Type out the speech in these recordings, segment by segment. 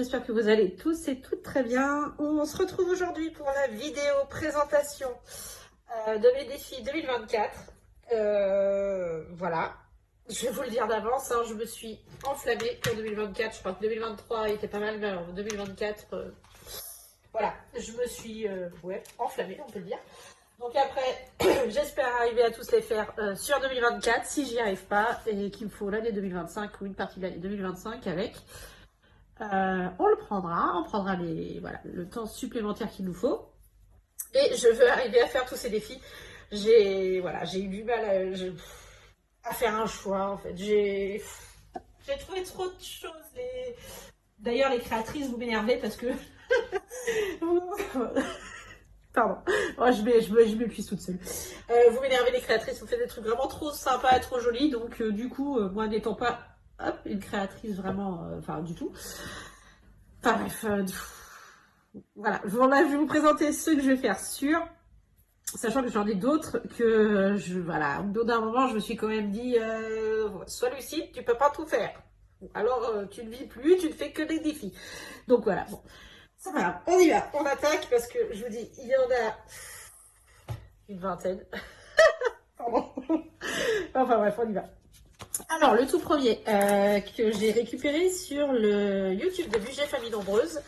j'espère que vous allez tous et toutes très bien. On se retrouve aujourd'hui pour la vidéo présentation de mes défis 2024. Voilà, je vais vous le dire d'avance, hein, je me suis enflammée pour 2024. Je crois que 2023 était pas mal, mais alors 2024, voilà, je me suis enflammée, on peut le dire. Donc après, j'espère arriver à tous les faire sur 2024. Si j'y arrive pas et qu'il me faut l'année 2025 ou une partie de l'année 2025 avec, on le prendra. On prendra le temps supplémentaire qu'il nous faut. Et je veux arriver à faire tous ces défis. J'ai eu du mal à faire un choix en fait. J'ai trouvé trop de choses. D'ailleurs, les créatrices, vous m'énervez parce que... Pardon, oh, je m'épuise toute seule. Vous m'énervez les créatrices, vous faites des trucs vraiment trop sympas et trop jolis. Donc du coup, moi n'étant pas une créatrice vraiment, du tout. Enfin bref, voilà. Là, je vais vous présenter ceux que je vais faire sur, sachant que j'en ai d'autres que au bout d'un moment, je me suis quand même dit, sois lucide, tu peux pas tout faire. Alors tu ne vis plus, tu ne fais que des défis. Donc voilà, bon. Ça va, on y va, on attaque parce que je vous dis, il y en a une vingtaine. Pardon. Enfin bref, on y va. Alors, le tout premier que j'ai récupéré sur le YouTube de Budget Famille Nombreuse,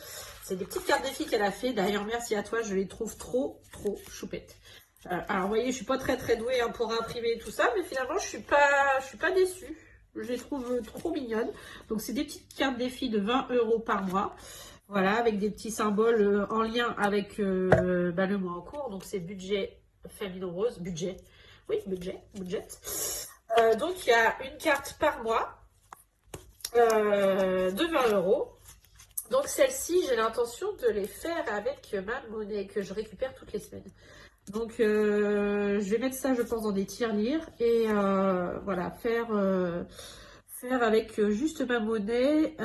c'est des petites cartes défis qu'elle a fait. D'ailleurs, merci à toi, je les trouve trop choupettes. Alors, vous voyez, je suis pas très douée pour imprimer tout ça, mais finalement, je suis pas déçue. Je les trouve trop mignonnes. Donc, c'est des petites cartes défis de 20 € par mois. Voilà, avec des petits symboles en lien avec le mois en cours. Donc, c'est Budget Famille Nombreuse. Budget. Oui, budget. Donc, il y a une carte par mois de 20 €. Donc, celle-ci, j'ai l'intention de les faire avec ma monnaie que je récupère toutes les semaines. Donc, je vais mettre ça, je pense, dans des tirelires et voilà, faire avec juste ma monnaie,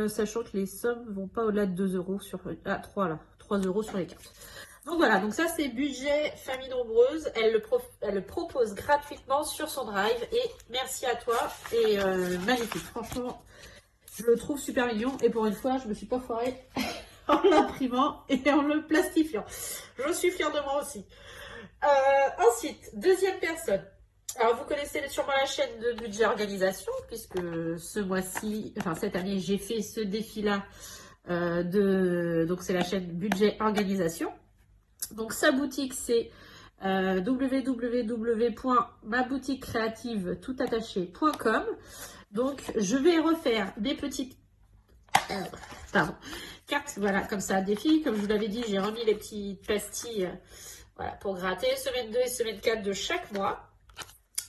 sachant que les sommes vont pas au-delà de 2 € sur 3 € sur les cartes. Donc voilà, donc ça c'est Budget Famille Nombreuse, elle le propose gratuitement sur son drive et merci à toi et magnifique, franchement je le trouve super mignon et pour une fois je me suis pas foirée en l'imprimant et en le plastifiant. Je suis fière de moi aussi. Ensuite, deuxième personne. Alors, vous connaissez sûrement la chaîne de Budget Organisation, puisque ce mois-ci, cette année, j'ai fait ce défi-là. Donc, c'est la chaîne Budget Organisation. Donc, sa boutique, c'est www.maboutiquecreative.com. Donc, je vais refaire des petites cartes, voilà, comme ça, défi. Comme je vous l'avais dit, j'ai remis les petites pastilles voilà, pour gratter. Semaine 2 et semaine 4 de chaque mois.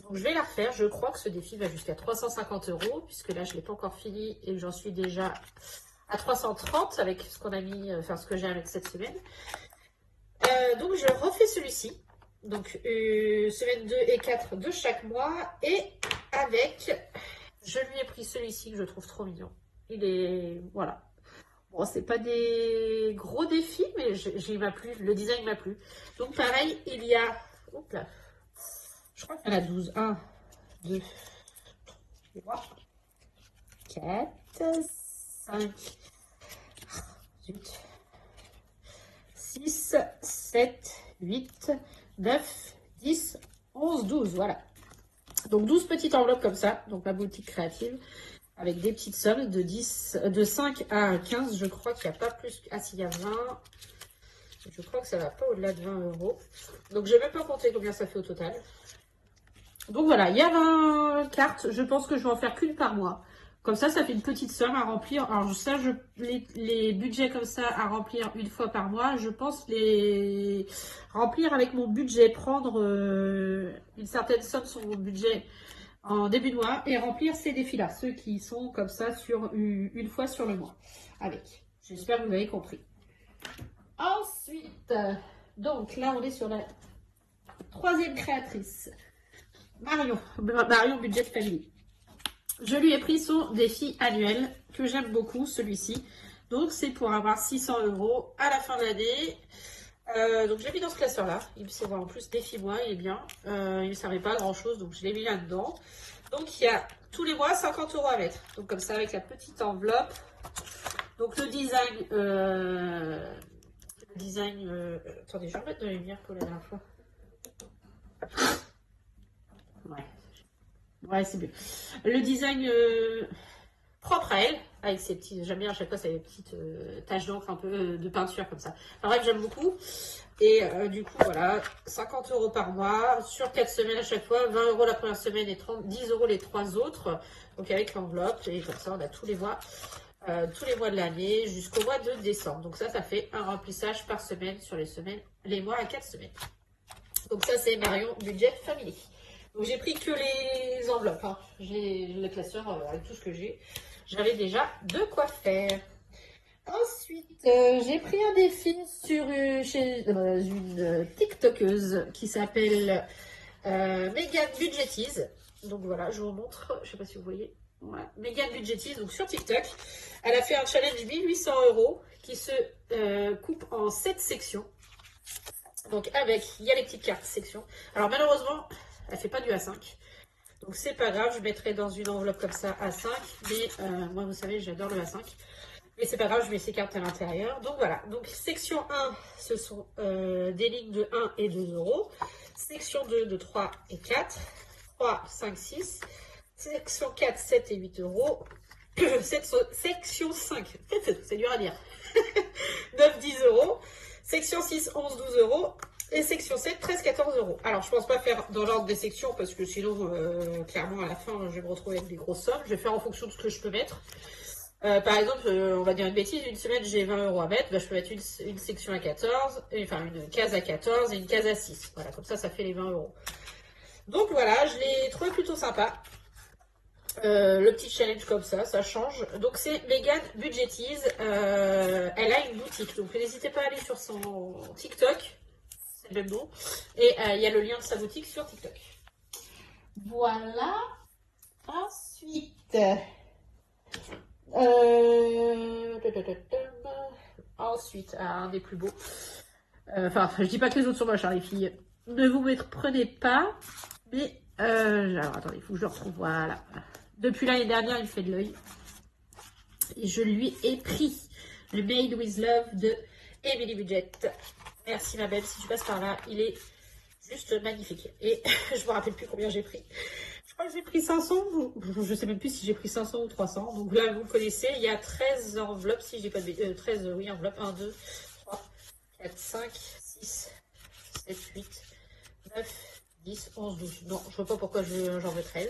Donc, je vais la refaire. Je crois que ce défi va jusqu'à 350 €, puisque là, je ne l'ai pas encore fini et que j'en suis déjà à 330 avec ce qu'on a mis, ce que j'ai avec cette semaine. Donc, je refais celui-ci. Donc, semaine 2 et 4 de chaque mois. Et avec, je lui ai pris celui-ci que je trouve trop mignon. Il est, voilà. Bon, c'est pas des gros défis, mais il m'a plu. Le design m'a plu. Donc, pareil, il y a, hop là, je crois qu'il y en a 12. 1, 2, 3, 4, 5, 8, 6, 7, 8, 9, 10, 11, 12. Voilà. Donc 12 petites enveloppes comme ça. Donc ma boutique créative. Avec des petites sommes de 5 à 15. Je crois qu'il n'y a pas plus. Ah, s'il y a 20. Je crois que ça ne va pas au-delà de 20 €. Donc je n'ai même pas compté combien ça fait au total. Donc voilà, il y a 20 cartes. Je pense que je vais en faire qu'une par mois. Comme ça, ça fait une petite somme à remplir. Alors ça, les budgets comme ça à remplir une fois par mois, je pense les remplir avec mon budget, prendre une certaine somme sur mon budget en début de mois et remplir ces défis-là, ceux qui sont comme ça sur une fois sur le mois. Avec. J'espère que vous avez compris. Ensuite, donc là, on est sur la troisième créatrice. Marion Budget Family. Je lui ai pris son défi annuel que j'aime beaucoup, celui-ci. Donc, c'est pour avoir 600 € à la fin de l'année. Donc, je l'ai mis dans ce classeur-là. Il me sert en plus défi moi, il est bien. Il ne me servait pas à grand-chose, donc je l'ai mis là-dedans. Donc, il y a tous les mois 50 € à mettre. Donc, comme ça, avec la petite enveloppe. Donc le design, attendez, je vais remettre de la lumière pour la dernière fois. Ouais, c'est mieux. Le design propre à elle, avec ses petits, j'aime bien à chaque fois ces petites taches d'encre un peu de peinture comme ça. Enfin bref, j'aime beaucoup. Et du coup, voilà, 50 € par mois, sur 4 semaines à chaque fois, 20 € la première semaine et 10 € les 3 autres. Donc avec l'enveloppe, et comme ça, on a tous les mois de l'année jusqu'au mois de décembre. Donc ça fait un remplissage par semaine sur les mois à 4 semaines. Donc ça, c'est Marion Budget Family. Donc j'ai pris que les enveloppes, hein. J'ai le classeur avec tout ce que j'ai. J'avais déjà de quoi faire. Ensuite, j'ai pris un défi chez une TikTokeuse qui s'appelle Megan Budgetise. Donc voilà, je vous montre, je sais pas si vous voyez. Ouais. Megan Budgetise, donc sur TikTok. Elle a fait un challenge 1800 € qui se coupe en 7 sections. Donc il y a les petites cartes sections. Alors malheureusement, elle fait pas du A5. Donc c'est pas grave, je mettrai dans une enveloppe comme ça A5. Mais moi, vous savez, j'adore le A5. Mais c'est pas grave, je mets ces cartes à l'intérieur. Donc voilà, donc section 1, ce sont des lignes de 1 et 2 €. Section 2 de 3 et 4. 3, 5, 6. Section 4, 7 et 8 €. Section 5, c'est dur à dire. 9, 10 €. Section 6, 11, 12 €. Et section 7, 13, 14 €. Alors, je pense pas faire dans l'ordre des sections parce que sinon, clairement, à la fin, je vais me retrouver avec des grosses sommes. Je vais faire en fonction de ce que je peux mettre. Par exemple, on va dire une bêtise, une semaine j'ai 20 € à mettre, bah, je peux mettre une section à 14, enfin une case à 14 et une case à 6. Voilà, comme ça fait les 20 €. Donc voilà, je l'ai trouvé plutôt sympa. Le petit challenge comme ça change. Donc c'est Megan Budgetise. Elle a une boutique, donc n'hésitez pas à aller sur son TikTok, c'est le même nom. Et il y a le lien de sa boutique sur TikTok. Voilà. Ensuite, un des plus beaux. Enfin, je dis pas que les autres sont moches, hein, les filles. Ne vous prenez pas. Mais, alors attendez, il faut que je le retrouve. Voilà. Depuis l'année dernière, il me fait de l'œil. Et je lui ai pris le Made with Love de Emily Budget. Merci ma belle, si tu passes par là, il est juste magnifique. Et je me rappelle plus combien j'ai pris. Je crois que j'ai pris 500, je sais même plus si j'ai pris 500 ou 300. Donc là, vous connaissez, il y a 13 enveloppes, si j'ai pas de 13, oui, enveloppes. 1, 2, 3, 4, 5, 6, 7, 8, 9, 10, 11, 12. Non, je vois pas pourquoi j'en veux 13.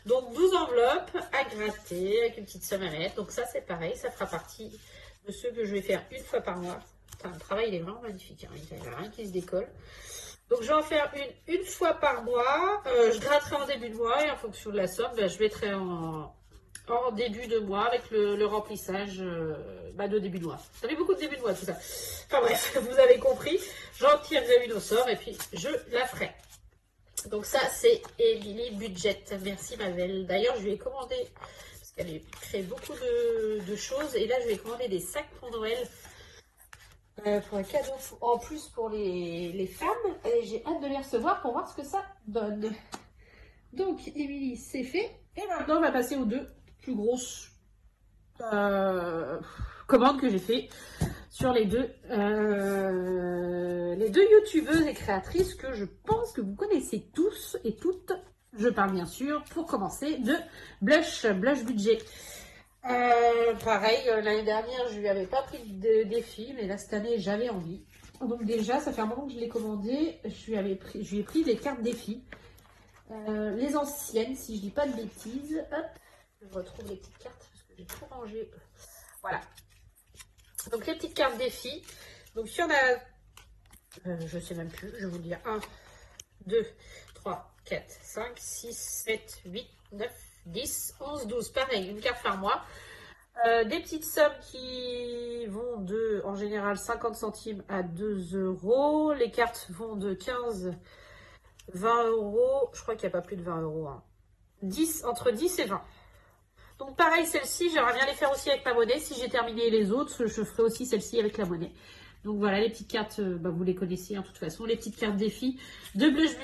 Donc 12 enveloppes à gratter avec une petite somme à mettre. Donc ça, c'est pareil, ça fera partie de ceux que je vais faire une fois par mois. Enfin, le travail, il est vraiment magnifique, hein. Il n'y a rien qui se décolle. Donc, je vais en faire une fois par mois. Je gratterai en début de mois et en fonction de la somme, je mettrai en début de mois avec le remplissage de début de mois. Ça fait beaucoup de début de mois tout ça. Enfin bref, vous avez compris. J'en tirerai une au sort et puis je la ferai. Donc ça, c'est Emily Budget. Merci ma belle. D'ailleurs, je lui ai commandé, parce qu'elle a créé beaucoup de choses. Et là, je lui ai commandé des sacs pour Noël. Pour un cadeau en plus pour les femmes, et j'ai hâte de les recevoir pour voir ce que ça donne. Donc Émilie, c'est fait, et maintenant on va passer aux deux plus grosses commandes que j'ai fait sur les deux youtubeuses et créatrices que je pense que vous connaissez tous et toutes. Je parle bien sûr, pour commencer, de Blush Budget. Pareil, l'année dernière, je lui avais pas pris de défi, mais là, cette année, j'avais envie. Donc déjà, ça fait un moment que je l'ai commandé. Je lui ai pris les cartes défi. Les anciennes, si je dis pas de bêtises. Hop, je retrouve les petites cartes, parce que j'ai tout rangé. Voilà. Donc, les petites cartes défi. Donc, si on a... je sais même plus, je vais vous le dire. 1, 2, 3, 4, 5, 6, 7, 8, 9, 10, 11, 12. Pareil, une carte par mois. Des petites sommes qui vont de, en général, 50 centimes à 2 €. Les cartes vont de 15, 20 €. Je crois qu'il n'y a pas plus de 20 €. Hein. Entre 10 et 20. Donc pareil, celle-ci, j'aimerais bien les faire aussi avec ma monnaie. Si j'ai terminé les autres, je ferai aussi celle-ci avec la monnaie. Donc voilà, les petites cartes, vous les connaissez en toute façon. Les petites cartes défi de Blush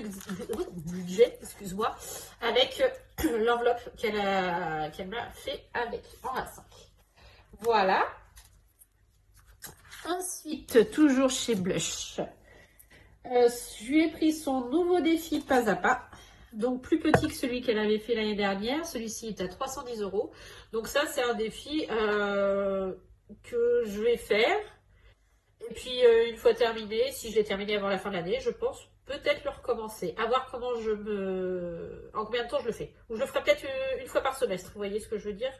Budget, excuse-moi, avec l'enveloppe qu'elle m'a fait avec en A5. Voilà. Ensuite, toujours chez Blush, je lui ai pris son nouveau défi pas à pas. Donc plus petit que celui qu'elle avait fait l'année dernière. Celui-ci est à 310 €. Donc ça, c'est un défi que je vais faire. Et puis une fois terminé, si je l'ai terminé avant la fin de l'année, je pense peut-être le recommencer. À voir comment en combien de temps je le fais. Ou je le ferai peut-être une fois par semestre. Vous voyez ce que je veux dire?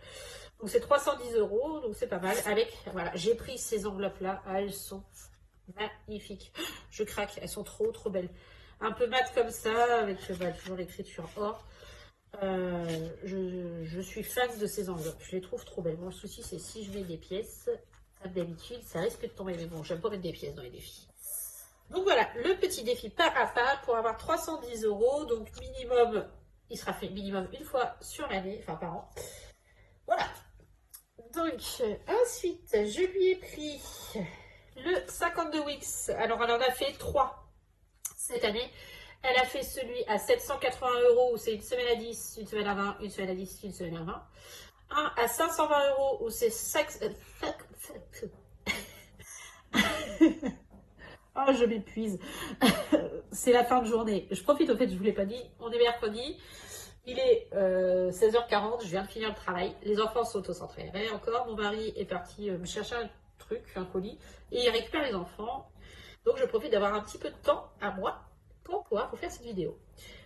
Donc c'est 310 €, donc c'est pas mal. Avec, voilà, j'ai pris ces enveloppes-là. Ah, elles sont magnifiques. Je craque, elles sont trop trop belles. Un peu mat comme ça, avec toujours l'écriture or. Je suis fan de ces enveloppes. Je les trouve trop belles. Bon, le souci, c'est si je mets des pièces, comme d'habitude, ça risque de tomber. Mais bon, j'aime pas mettre des pièces dans les défis. Donc voilà, le petit défi pas à pas pour avoir 310 €. Donc minimum, il sera fait minimum une fois sur l'année, enfin par an. Voilà. Donc ensuite, je lui ai pris le 52 Weeks. Alors elle en a fait 3 cette année. Elle a fait celui à 780 € où c'est une semaine à 10, une semaine à 20, une semaine à 10, une semaine à 20. Un à 520 € où c'est 5... Oh, je m'épuise. C'est la fin de journée. Je profite, au fait, je ne vous l'ai pas dit. On est mercredi. Il est 16h40. Je viens de finir le travail. Les enfants sont au centre aéré encore. Mon mari est parti me chercher un truc, un colis. Et il récupère les enfants. Donc, je profite d'avoir un petit peu de temps à moi pour pouvoir vous faire cette vidéo.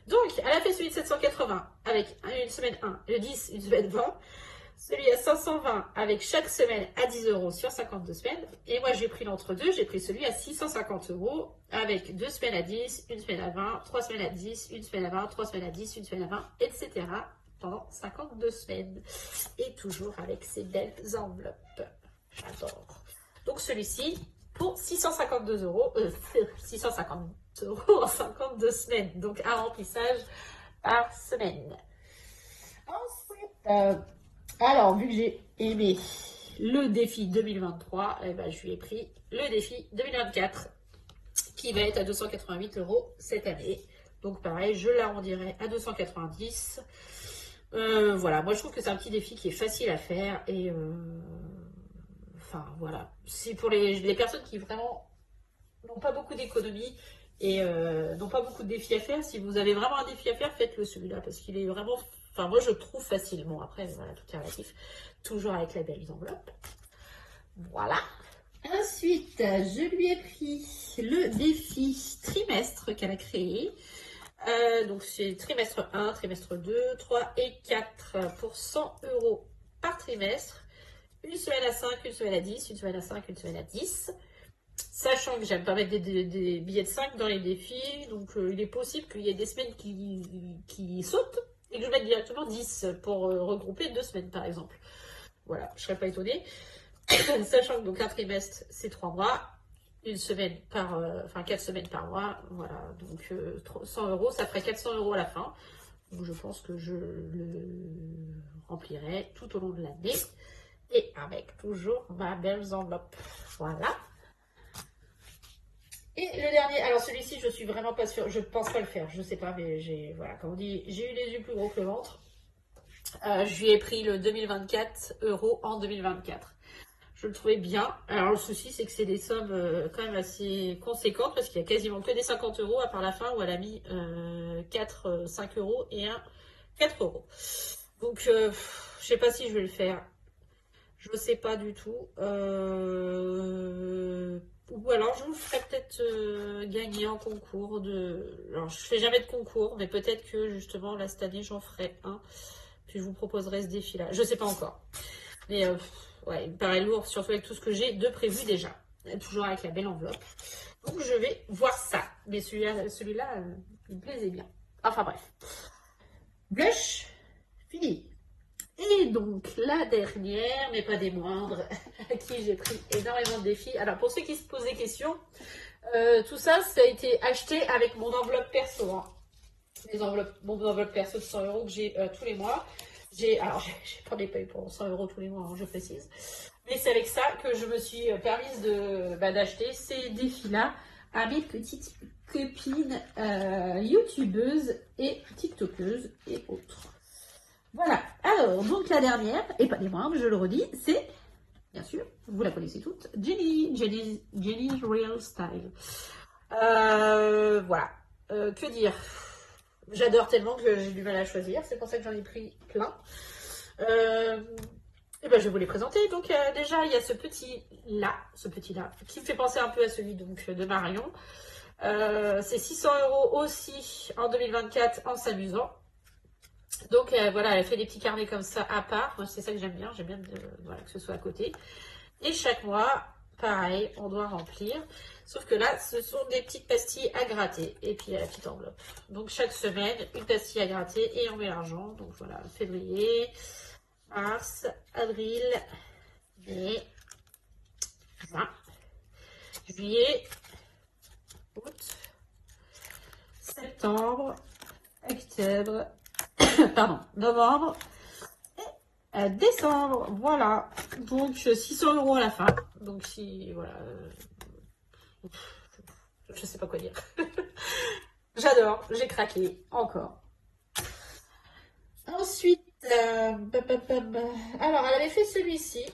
Donc, elle a fait celui de 780 avec une semaine 1, le 10, une semaine 20. Celui à 520 avec chaque semaine à 10 € sur 52 semaines. Et moi, j'ai pris l'entre-deux. J'ai pris celui à 650 € avec 2 semaines à 10, une semaine à 20, 3 semaines à 10, une semaine à 20, 3 semaines à 10, une semaine à 20, etc. pendant 52 semaines. Et toujours avec ces belles enveloppes. J'adore. Donc, celui-ci pour 652 €, 650 € en 52 semaines. Donc, un remplissage par semaine. Ensuite, alors, vu que j'ai aimé le défi 2023, eh ben, je lui ai pris le défi 2024 qui va être à 288 € cette année. Donc pareil, je l'arrondirai à 290. Voilà, moi je trouve que c'est un petit défi qui est facile à faire et enfin voilà, c'est pour les personnes qui vraiment n'ont pas beaucoup d'économie et n'ont pas beaucoup de défis à faire. Si vous avez vraiment un défi à faire, faites-le celui-là parce qu'il est vraiment... Enfin, moi, je trouve facile. Bon, après, voilà, tout est relatif. Toujours avec la belle enveloppe. Voilà. Ensuite, je lui ai pris le défi trimestre qu'elle a créé. Donc, c'est trimestre 1, trimestre 2, 3 et 4 pour 100 € par trimestre. Une semaine à 5, une semaine à 10, une semaine à 5, une semaine à 10. Sachant que j'aime pas mettre des billets de 5 dans les défis. Donc, il est possible qu'il y ait des semaines qui sautent. Et que je mette directement 10 pour regrouper 2 semaines par exemple. Voilà, je serais pas étonnée. Sachant que donc un trimestre c'est 3 mois, une semaine par, enfin 4 semaines par mois, voilà, donc 100 €, ça ferait 400 € à la fin. Donc je pense que je le remplirai tout au long de l'année. Et avec toujours ma belle enveloppe. Voilà. Et le dernier, alors celui-ci, je suis vraiment pas sûre, je pense pas le faire, je sais pas, mais voilà, comme on dit, j'ai eu les yeux plus gros que le ventre. Je lui ai pris le 2024 € en 2024. Je le trouvais bien. Alors le souci, c'est que c'est des sommes quand même assez conséquentes parce qu'il y a quasiment que des 50 € à part la fin où elle a mis 4, 5 € et un 4 €. Donc, je sais pas si je vais le faire. Je ne sais pas du tout. Ou alors je vous ferai peut-être gagner en concours Alors je fais jamais de concours, mais peut-être que justement là cette année j'en ferai un. Puis je vous proposerai ce défi-là. Je sais pas encore. Mais ouais, il me paraît lourd, surtout avec tout ce que j'ai de prévu déjà. Toujours avec la belle enveloppe. Donc je vais voir ça. Mais celui-là, il me plaisait bien. Enfin bref. Blush, fini. Et donc, la dernière, mais pas des moindres, à qui j'ai pris énormément de défis. Alors, pour ceux qui se posent des questions, tout ça, ça a été acheté avec mon enveloppe perso. Hein. Mon enveloppe perso de 100 € que j'ai tous les mois. Alors, j'ai pas des payes pour 100 € tous les mois, hein, je précise. Mais c'est avec ça que je me suis permise d'acheter ces défis-là à mes petites copines youtubeuses et tiktokeuses et autres. Voilà, alors, donc la dernière, et pas des moindres, je le redis, c'est bien sûr, vous la connaissez toutes. Jenny's Real Style. Voilà. Que dire? J'adore tellement que j'ai du mal à choisir. C'est pour ça que j'en ai pris plein. Et ben, je vais vous les présenter. Donc déjà, il y a ce petit-là, qui me fait penser un peu à celui donc, de Marion. C'est 600 € aussi en 2024 en s'amusant. Donc voilà, elle fait des petits carnets comme ça à part. Moi, c'est ça que j'aime bien. J'aime bien voilà, que ce soit à côté. Et chaque mois, pareil, on doit remplir. Sauf que là, ce sont des petites pastilles à gratter. Et puis, il y a la petite enveloppe. Donc, chaque semaine, une pastille à gratter et on met l'argent. Donc, voilà, février, mars, avril, mai, juin, juillet, août, septembre, octobre, pardon, novembre, décembre. Voilà. Donc, 600 € à la fin. Donc, si, voilà... je sais pas quoi dire. J'adore, j'ai craqué, encore. Ensuite, alors elle avait fait celui-ci.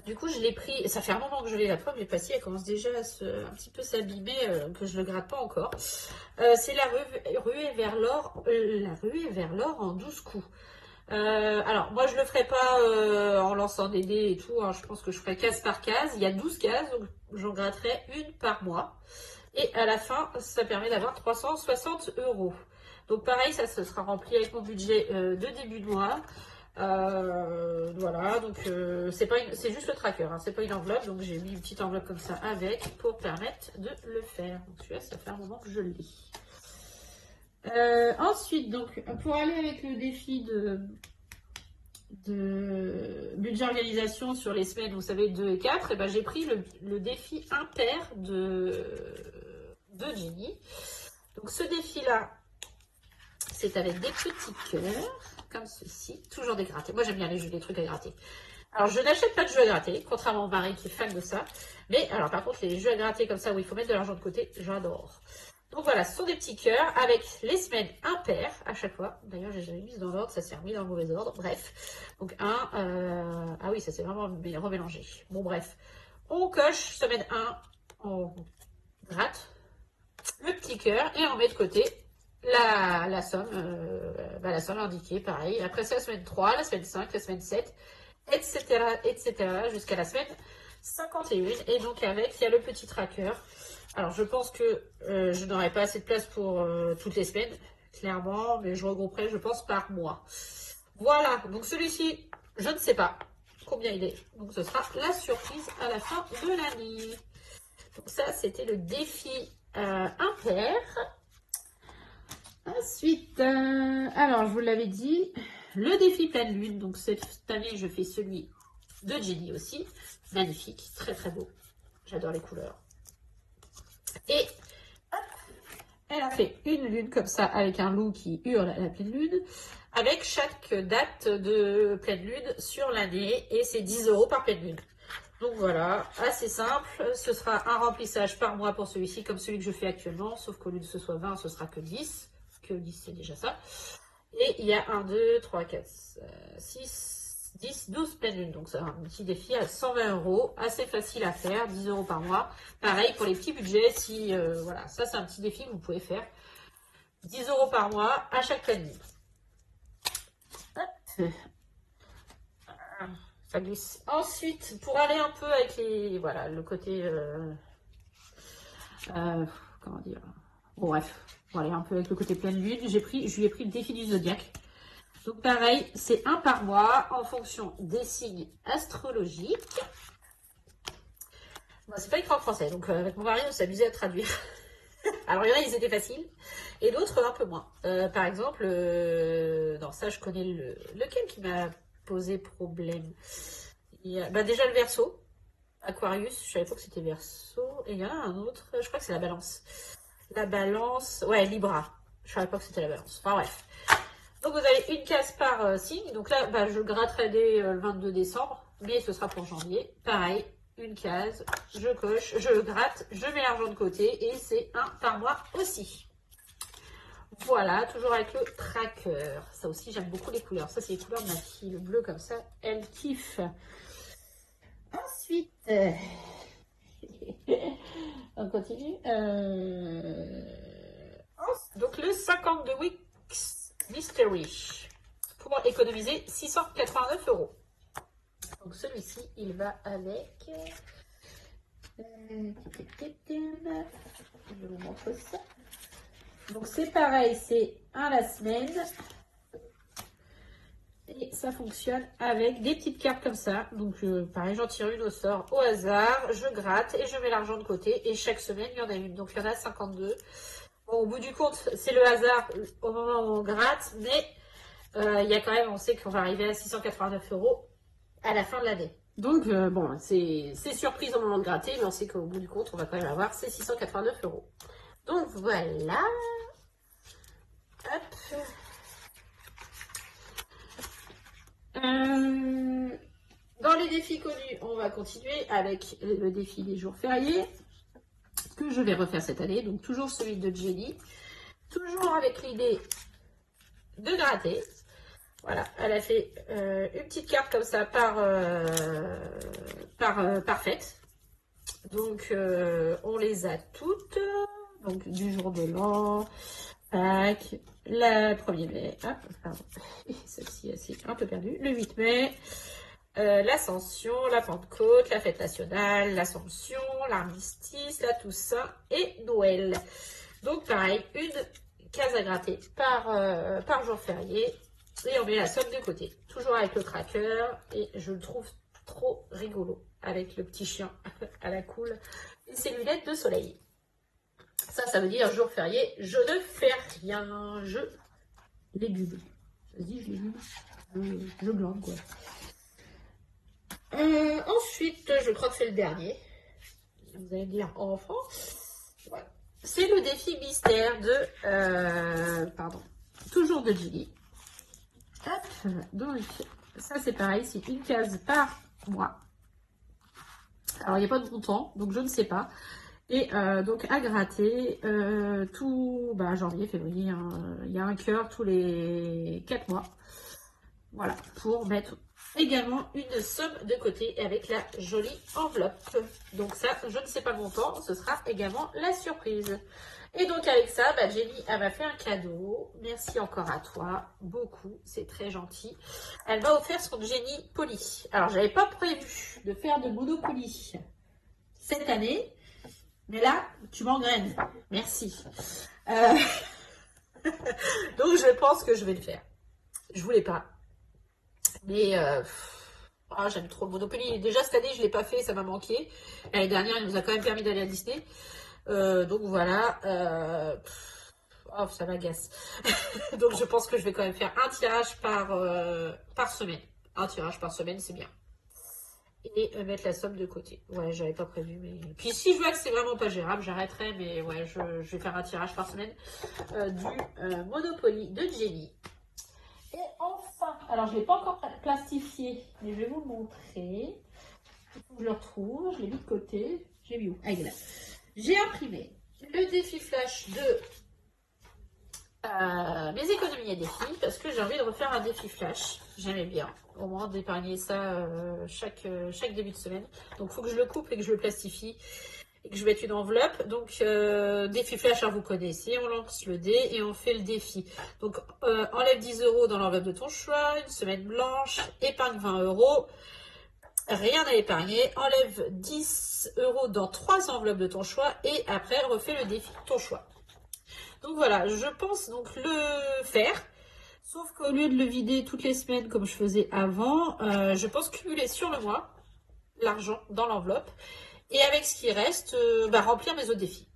Du coup, je l'ai pris, ça fait un moment que je l'ai, la preuve, les pastilles, elle commence déjà à un petit peu s'abîmer, que je le gratte pas encore. C'est la ruée vers l'or, en 12 coups. Alors, moi, je le ferai pas en lançant des dés et tout. Hein. Je pense que je ferai case par case. Il y a 12 cases, donc j'en gratterai une par mois. Et à la fin, ça permet d'avoir 360 €. Donc, pareil, ça se sera rempli avec mon budget de début de mois. Voilà, donc c'est juste le tracker, hein, c'est pas une enveloppe. Donc, j'ai mis une petite enveloppe comme ça avec pour permettre de le faire. Donc, celui-là, ça fait un moment que je l'ai. Ensuite, donc, pour aller avec le défi de budget organisation sur les semaines, vous savez, 2 et 4, et ben, j'ai pris le défi impair de Jenny. Donc, ce défi-là, c'est avec des petits cœurs, comme ceci, toujours des grattés. Moi, j'aime bien les trucs à gratter. Alors, je n'achète pas de jeux à gratter, contrairement à mon mari qui est fan de ça. Mais, alors, par contre, les jeux à gratter comme ça, où il faut mettre de l'argent de côté, j'adore. Donc voilà, ce sont des petits cœurs avec les semaines impaires à chaque fois. D'ailleurs, j'ai jamais mis dans l'ordre, ça s'est remis dans le mauvais ordre. Bref, donc ah oui, ça s'est vraiment remélangé. Bon, bref, on coche semaine 1, on gratte le petit cœur et on met de côté la somme, la somme indiquée, pareil. Après, c'est la semaine 3, la semaine 5, la semaine 7, etc., jusqu'à la semaine 51. Et donc, avec, il y a le petit tracker. Alors, je pense que je n'aurai pas assez de place pour toutes les semaines, clairement, mais je regrouperai, je pense, par mois. Voilà, donc celui-ci, je ne sais pas combien il est. Donc, ce sera la surprise à la fin de l'année. Donc, ça, c'était le défi impair. Ensuite, alors, je vous l'avais dit, le défi pleine lune. Donc, cette année, je fais celui de Jenny aussi. Magnifique, très, très beau. J'adore les couleurs. Et hop, elle a fait une lune comme ça avec un loup qui hurle à la pleine lune, avec chaque date de pleine lune sur l'année, et c'est 10 € par pleine lune. Donc voilà, assez simple. Ce sera un remplissage par mois pour celui-ci, comme celui que je fais actuellement, sauf qu'au lieu de ce soit 20, ce sera que 10. Que 10, c'est déjà ça. Et il y a 1, 2, 3, 4, 6, 10, 12 pleines lunes. Donc c'est un petit défi à 120 €, assez facile à faire, 10 € par mois. Pareil pour les petits budgets, si voilà, ça c'est un petit défi que vous pouvez faire. 10 € par mois à chaque pleine lune. Ça glisse. Ensuite, pour aller un peu avec les, voilà, le côté, comment dire, bon, bref, pour aller un peu avec le côté pleine lune, je lui ai pris le défi du zodiaque. Donc pareil, c'est un par mois en fonction des signes astrologiques. Bon, c'est pas écrit en français, donc avec mon mari, on s'est amusé à traduire. Alors il y en a, ils étaient faciles, et d'autres un peu moins. Par exemple, non, ça je connais lequel qui m'a posé problème. Il y a, déjà le Verseau, Aquarius, je savais pas que c'était Verseau, et il y en a un autre, je crois que c'est la Balance. La Balance, ouais, Libra, je savais pas que c'était la Balance. Enfin bref. Donc vous avez une case par signe, donc là je gratterai dès le 22 décembre, mais ce sera pour janvier. Pareil, une case, je coche, je gratte, je mets l'argent de côté, et c'est un par mois aussi. Voilà, toujours avec le tracker. Ça aussi, j'aime beaucoup les couleurs. Ça, c'est les couleurs de ma fille. Le bleu comme ça, elle kiffe. Ensuite, on continue. Donc le 52 Weeks Mystery pour économiser 689 €. Donc celui-ci, il va avec. Je vous montre ça. Donc c'est pareil, c'est un la semaine. Et ça fonctionne avec des petites cartes comme ça. Donc pareil, j'en tire une au sort au hasard, je gratte et je mets l'argent de côté. Et chaque semaine, il y en a une. Donc il y en a 52. Bon, au bout du compte, c'est le hasard au moment où on gratte. Mais il y a quand même, on sait qu'on va arriver à 689 € à la fin de l'année. Donc bon, c'est surprise au moment de gratter. Mais on sait qu'au bout du compte, on va quand même avoir ces 689 €. Donc voilà. Hop. Dans les défis connus, on va continuer avec le défi des jours fériés que je vais refaire cette année. Donc toujours celui de Jenny, toujours avec l'idée de gratter. Voilà, elle a fait une petite carte comme ça par fête. Donc on les a toutes. Donc du jour de l'an, Pâques, la 1er mai, hop, pardon, celle-ci c'est un peu perdue, le 8 mai, l'Ascension, la Pentecôte, la fête nationale, l'Ascension, l'armistice, la Toussaint et Noël. Donc pareil, une case à gratter par jour férié et on met la somme de côté. Toujours avec le tracker et je le trouve trop rigolo avec le petit chien à la cool et ses lunettes de soleil. Ça veut dire jour férié, je ne fais rien, je légume. Ça se dit, je légume, je glande quoi. Ensuite, je crois que c'est le dernier. Vous allez me dire enfant. Voilà. C'est le défi mystère de, toujours de Gilly. Hop, donc ça c'est pareil, c'est une case par mois. Alors il n'y a pas de montant, donc je ne sais pas. Et donc à gratter tout janvier, février, hein, il y a un cœur tous les 4 mois. Voilà, pour mettre également une somme de côté avec la jolie enveloppe. Donc ça, je ne sais pas le montant, ce sera également la surprise. Et donc avec ça, Jenny, elle m'a fait un cadeau. Merci encore à toi, beaucoup, c'est très gentil. Elle m'a offert son Jenny Poly. Alors j'avais pas prévu de faire de Monopoly cette année. Mais là, tu m'engraines. Merci. Donc, je pense que je vais le faire. Je voulais pas. Mais j'aime trop le Monopoly. Déjà, cette année, je ne l'ai pas fait. Ça m'a manqué. L'année dernière, il nous a quand même permis d'aller à Disney. Donc, voilà. Ça m'agace. Donc, je pense que je vais quand même faire un tirage par semaine. Un tirage par semaine, c'est bien. Et mettre la somme de côté. Ouais, j'avais pas prévu, mais... Puis si je vois que c'est vraiment pas gérable, j'arrêterai, mais ouais, je vais faire un tirage par semaine du Monopoly de Jenny. Et enfin, alors je l'ai pas encore plastifié, mais je vais vous le montrer. Je le retrouve, je l'ai mis de côté. J'ai mis où? Ah, il est là. J'ai imprimé le défi flash de mes économies et défis, parce que j'ai envie de refaire un défi flash. J'aimais bien, au moins d'épargner ça chaque début de semaine. Donc il faut que je le coupe et que je le plastifie et que je mette une enveloppe. Donc défi flash, vous connaissez, on lance le dé et on fait le défi. Donc enlève 10 € dans l'enveloppe de ton choix, une semaine blanche, épargne 20 €. Rien à épargner, enlève 10 € dans 3 enveloppes de ton choix et après refais le défi de ton choix. Donc voilà, je pense donc le faire, sauf qu'au lieu de le vider toutes les semaines comme je faisais avant, je pense cumuler sur le mois l'argent dans l'enveloppe et avec ce qui reste, remplir mes autres défis.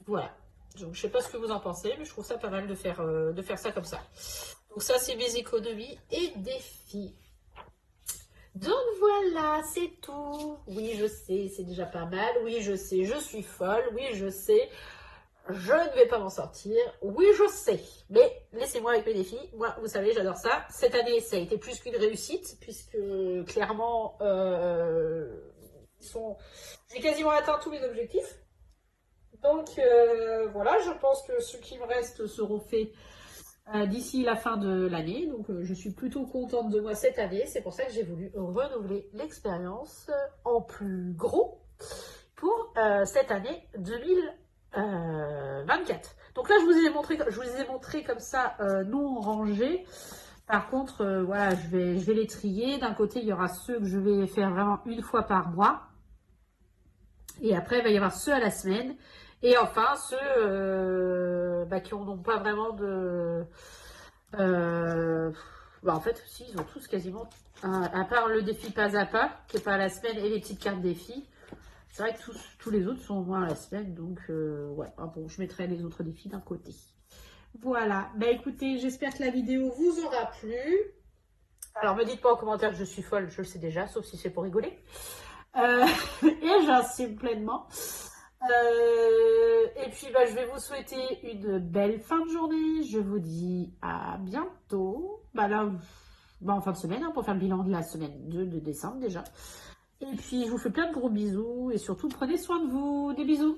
Voilà, donc je sais pas ce que vous en pensez, mais je trouve ça pas mal de faire ça comme ça. Donc ça c'est mes économies et défis. Donc voilà, c'est tout. Oui, je sais, c'est déjà pas mal. Oui, je sais, je suis folle. Oui, je sais. Je ne vais pas m'en sortir. Oui, je sais. Mais laissez-moi avec mes défis. Moi, vous savez, j'adore ça. Cette année, ça a été plus qu'une réussite, puisque clairement, j'ai quasiment atteint tous mes objectifs. Donc, voilà, je pense que ceux qui me restent seront faits d'ici la fin de l'année. Donc je suis plutôt contente de moi cette année. C'est pour ça que j'ai voulu renouveler l'expérience en plus gros pour cette année 2024. Donc là, je vous ai montré comme ça non rangés. Par contre, voilà, je vais les trier. D'un côté, il y aura ceux que je vais faire vraiment une fois par mois. Et après, il va y avoir ceux à la semaine. Et enfin, ceux qui n'ont pas vraiment de... en fait, si, ils ont tous quasiment... à part le défi pas à pas, qui n'est pas à la semaine, et les petites cartes défis. C'est vrai que tous les autres sont au moins à la semaine. Donc, ouais. Bon, je mettrai les autres défis d'un côté. Voilà. Bah écoutez, j'espère que la vidéo vous aura plu. Alors, me dites pas en commentaire que je suis folle, je le sais déjà, sauf si c'est pour rigoler. Et j'assume pleinement. Et puis, je vais vous souhaiter une belle fin de journée. Je vous dis à bientôt. Là, en fin de semaine, pour faire le bilan de la semaine 2 de décembre déjà. Et puis, je vous fais plein de gros bisous. Et surtout, prenez soin de vous. Des bisous.